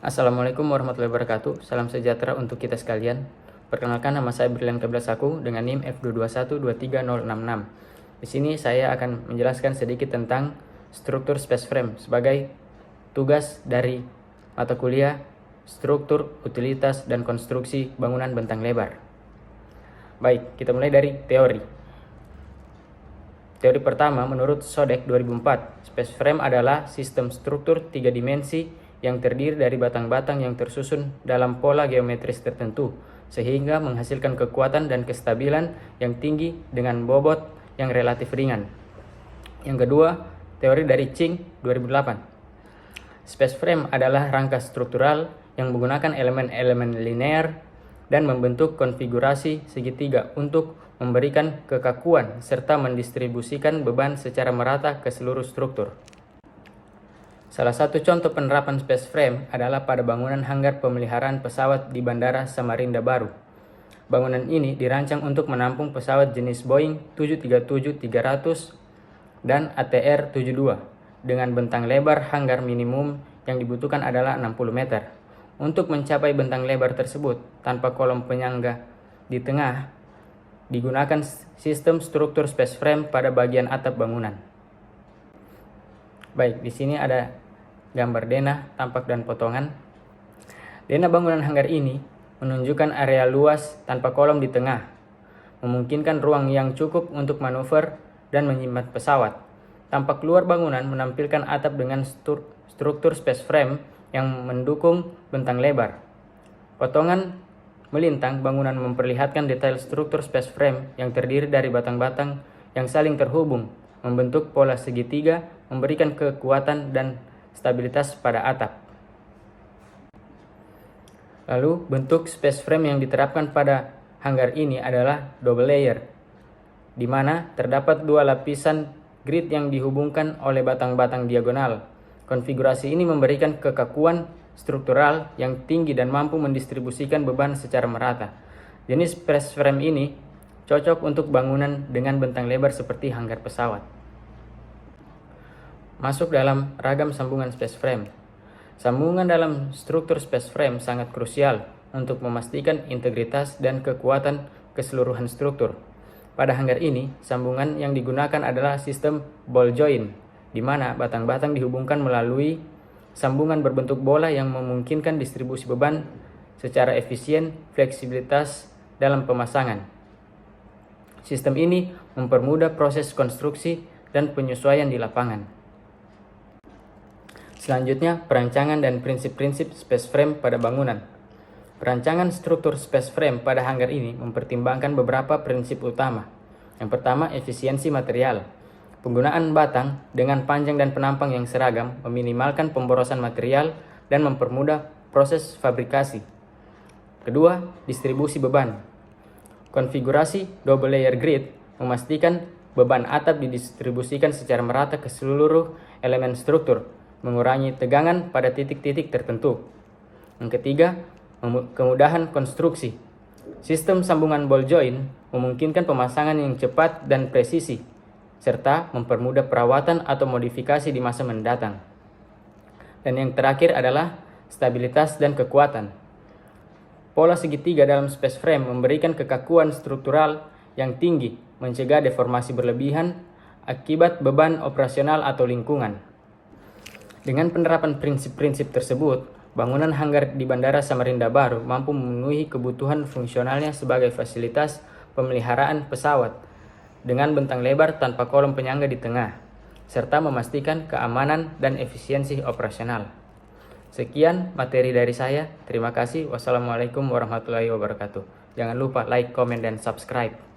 Assalamualaikum warahmatullahi wabarakatuh. Salam sejahtera untuk kita sekalian. Perkenalkan, nama saya Brilian Keblasaku dengan NIM F221-23066. Di sini saya akan menjelaskan sedikit tentang struktur space frame sebagai tugas dari mata kuliah struktur, utilitas, dan konstruksi bangunan bentang lebar. Baik, kita mulai dari teori. Teori pertama, menurut Sodek 2004, space frame adalah sistem struktur 3 dimensi yang terdiri dari batang-batang yang tersusun dalam pola geometris tertentu, sehingga menghasilkan kekuatan dan kestabilan yang tinggi dengan bobot yang relatif ringan. Yang kedua, teori dari Ching 2008. Space frame adalah rangka struktural yang menggunakan elemen-elemen linear dan membentuk konfigurasi segitiga untuk memberikan kekakuan serta mendistribusikan beban secara merata ke seluruh struktur. Salah satu contoh penerapan space frame adalah pada bangunan hanggar pemeliharaan pesawat di Bandara Samarinda Baru. Bangunan ini dirancang untuk menampung pesawat jenis Boeing 737-300 dan ATR-72 dengan bentang lebar hanggar minimum yang dibutuhkan adalah 60 meter. Untuk mencapai bentang lebar tersebut tanpa kolom penyangga di tengah, digunakan sistem struktur space frame pada bagian atap bangunan. Baik, di sini ada gambar denah, tampak dan potongan. Denah bangunan hanggar ini menunjukkan area luas tanpa kolom di tengah, memungkinkan ruang yang cukup untuk manuver dan menyimpan pesawat. Tampak luar bangunan menampilkan atap dengan struktur space frame yang mendukung bentang lebar. Potongan melintang bangunan memperlihatkan detail struktur space frame yang terdiri dari batang-batang yang saling terhubung, membentuk pola segitiga, memberikan kekuatan dan stabilitas pada atap. Lalu, bentuk space frame yang diterapkan pada hanggar ini adalah double layer, di mana terdapat dua lapisan grid yang dihubungkan oleh batang-batang diagonal. Konfigurasi ini memberikan kekakuan struktural yang tinggi dan mampu mendistribusikan beban secara merata. Jenis space frame ini cocok untuk bangunan dengan bentang lebar seperti hanggar pesawat. Masuk dalam ragam sambungan space frame. Sambungan dalam struktur space frame sangat krusial untuk memastikan integritas dan kekuatan keseluruhan struktur. Pada hanggar ini, sambungan yang digunakan adalah sistem ball joint, di mana batang-batang dihubungkan melalui sambungan berbentuk bola yang memungkinkan distribusi beban secara efisien, fleksibilitas dalam pemasangan. Sistem ini mempermudah proses konstruksi dan penyesuaian di lapangan. Selanjutnya, perancangan dan prinsip-prinsip space frame pada bangunan. Perancangan struktur space frame pada hanggar ini mempertimbangkan beberapa prinsip utama. Yang pertama, efisiensi material. Penggunaan batang dengan panjang dan penampang yang seragam meminimalkan pemborosan material dan mempermudah proses fabrikasi. Kedua, distribusi beban. Konfigurasi double layer grid memastikan beban atap didistribusikan secara merata ke seluruh elemen struktur, mengurangi tegangan pada titik-titik tertentu. Yang ketiga, kemudahan konstruksi. Sistem sambungan ball joint memungkinkan pemasangan yang cepat dan presisi, serta mempermudah perawatan atau modifikasi di masa mendatang. Dan yang terakhir adalah stabilitas dan kekuatan. Pola segitiga dalam space frame memberikan kekakuan struktural yang tinggi, mencegah deformasi berlebihan akibat beban operasional atau lingkungan. Dengan penerapan prinsip-prinsip tersebut, bangunan hanggar di Bandara Samarinda Baru mampu memenuhi kebutuhan fungsionalnya sebagai fasilitas pemeliharaan pesawat dengan bentang lebar tanpa kolom penyangga di tengah, serta memastikan keamanan dan efisiensi operasional. Sekian materi dari saya. Terima kasih. Wassalamualaikum warahmatullahi wabarakatuh. Jangan lupa like, komen, dan subscribe.